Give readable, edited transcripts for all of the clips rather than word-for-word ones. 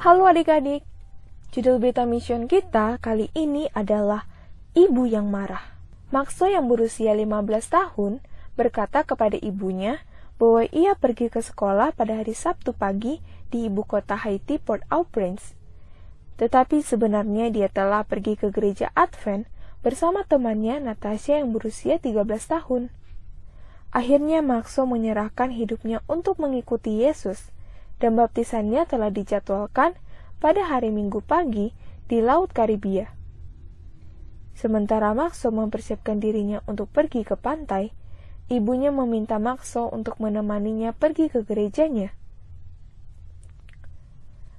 Halo adik-adik, judul berita mission kita kali ini adalah Ibu yang Marah. Maxo yang berusia 15 tahun berkata kepada ibunya bahwa ia pergi ke sekolah pada hari Sabtu pagi di ibu kota Haiti, Port-au-Prince. Tetapi sebenarnya dia telah pergi ke gereja Advent bersama temannya Natasha yang berusia 13 tahun. Akhirnya Maxo menyerahkan hidupnya untuk mengikuti Yesus, dan baptisannya telah dijadwalkan pada hari Minggu pagi di Laut Karibia. Sementara Maxo mempersiapkan dirinya untuk pergi ke pantai, ibunya meminta Maxo untuk menemaninya pergi ke gerejanya.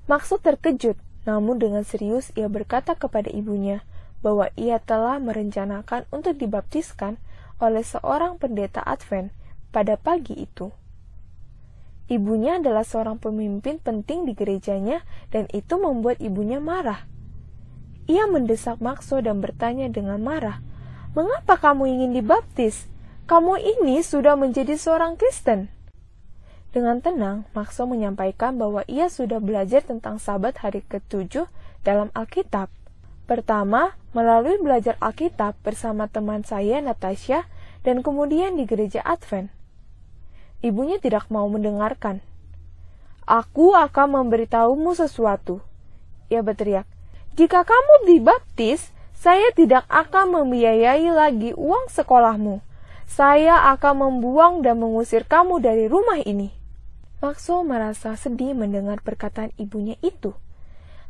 Maxo terkejut, namun dengan serius ia berkata kepada ibunya bahwa ia telah merencanakan untuk dibaptiskan oleh seorang pendeta Advent pada pagi itu. Ibunya adalah seorang pemimpin penting di gerejanya dan itu membuat ibunya marah. Ia mendesak Maxo dan bertanya dengan marah, "Mengapa kamu ingin dibaptis? Kamu ini sudah menjadi seorang Kristen." Dengan tenang, Maxo menyampaikan bahwa ia sudah belajar tentang Sabat hari ke-7 dalam Alkitab. Pertama, melalui belajar Alkitab bersama teman saya Natasha dan kemudian di gereja Advent. Ibunya tidak mau mendengarkan. "Aku akan memberitahumu sesuatu," ia berteriak. "Jika kamu dibaptis, saya tidak akan membiayai lagi uang sekolahmu. Saya akan membuang dan mengusir kamu dari rumah ini." Maxo merasa sedih mendengar perkataan ibunya itu.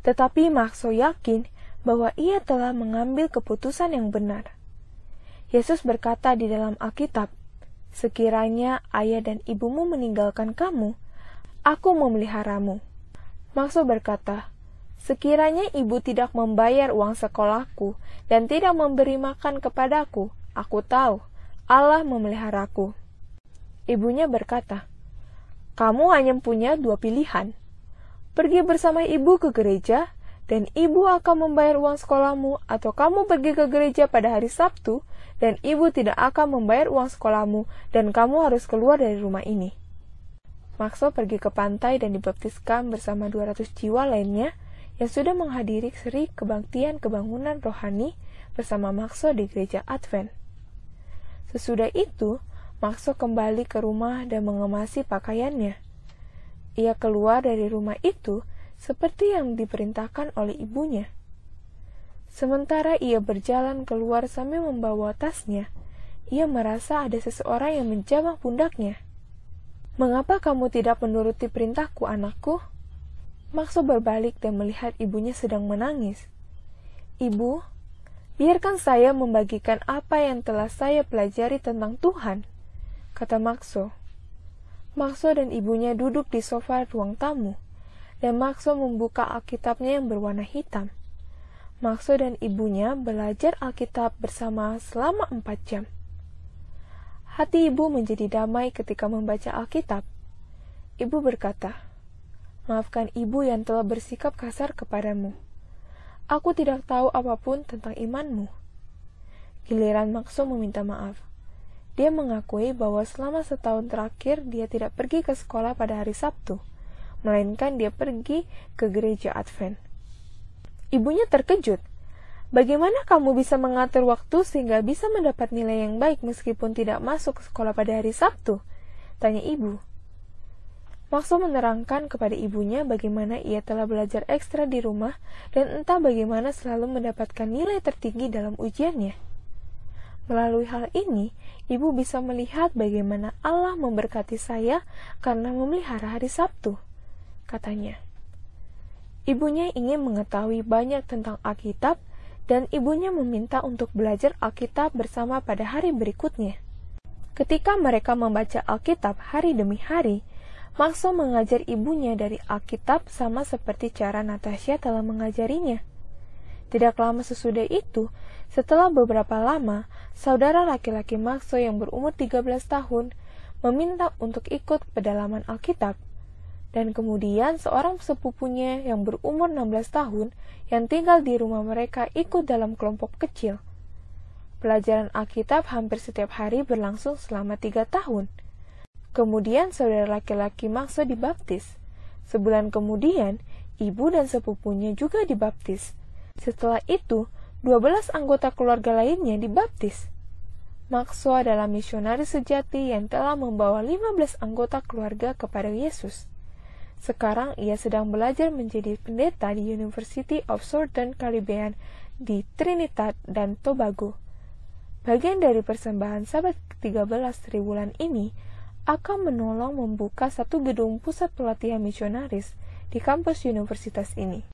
Tetapi Maxo yakin bahwa ia telah mengambil keputusan yang benar. Yesus berkata di dalam Alkitab, "Sekiranya ayah dan ibumu meninggalkan kamu, aku memeliharamu." Maxo berkata, "Sekiranya ibu tidak membayar uang sekolahku dan tidak memberi makan kepadaku, aku tahu Allah memeliharaku." Ibunya berkata, "Kamu hanya punya 2 pilihan. Pergi bersama ibu ke gereja, dan ibu akan membayar uang sekolahmu, atau kamu pergi ke gereja pada hari Sabtu, dan ibu tidak akan membayar uang sekolahmu, dan kamu harus keluar dari rumah ini." Maxo pergi ke pantai dan dibaptiskan bersama 200 jiwa lainnya yang sudah menghadiri seri kebaktian kebangunan rohani bersama Maxo di gereja Advent. Sesudah itu, Maxo kembali ke rumah dan mengemasi pakaiannya. Ia keluar dari rumah itu seperti yang diperintahkan oleh ibunya. Sementara ia berjalan keluar sambil membawa tasnya, ia merasa ada seseorang yang menjamah pundaknya. "Mengapa kamu tidak menuruti perintahku, anakku?" Maxo berbalik dan melihat ibunya sedang menangis. "Ibu, biarkan saya membagikan apa yang telah saya pelajari tentang Tuhan," kata Maxo. Maxo dan ibunya duduk di sofa ruang tamu, dan Maxo membuka Alkitabnya yang berwarna hitam. Maxo dan ibunya belajar Alkitab bersama selama 4 jam. Hati ibu menjadi damai ketika membaca Alkitab. Ibu berkata, "Maafkan ibu yang telah bersikap kasar kepadamu. Aku tidak tahu apapun tentang imanmu." Giliran Maxo meminta maaf. Dia mengakui bahwa selama setahun terakhir dia tidak pergi ke sekolah pada hari Sabtu, melainkan dia pergi ke gereja Advent. Ibunya terkejut. "Bagaimana kamu bisa mengatur waktu sehingga bisa mendapat nilai yang baik meskipun tidak masuk ke sekolah pada hari Sabtu?" tanya ibu. Maxo menerangkan kepada ibunya bagaimana ia telah belajar ekstra di rumah dan entah bagaimana selalu mendapatkan nilai tertinggi dalam ujiannya. Melalui hal ini, ibu bisa melihat bagaimana Allah memberkati saya karena memelihara hari Sabtu, katanya. Ibunya ingin mengetahui banyak tentang Alkitab dan ibunya meminta untuk belajar Alkitab bersama pada hari berikutnya. Ketika mereka membaca Alkitab hari demi hari, Maxo mengajar ibunya dari Alkitab sama seperti cara Natasha telah mengajarinya. Tidak lama sesudah itu, setelah beberapa lama, saudara laki-laki Maxo yang berumur 13 tahun meminta untuk ikut pedalaman Alkitab. Dan kemudian seorang sepupunya yang berumur 16 tahun yang tinggal di rumah mereka ikut dalam kelompok kecil. Pelajaran Alkitab hampir setiap hari berlangsung selama 3 tahun. Kemudian saudara laki-laki Maxo dibaptis. Sebulan kemudian, Ibu dan sepupunya juga dibaptis. Setelah itu, 12 anggota keluarga lainnya dibaptis. Maxo adalah misionaris sejati yang telah membawa 15 anggota keluarga kepada Yesus. Sekarang ia sedang belajar menjadi pendeta di University of Southern Caribbean di Trinidad dan Tobago. Bagian dari persembahan Sabat ke-13 triwulan ini akan menolong membuka satu gedung pusat pelatihan misionaris di kampus universitas ini.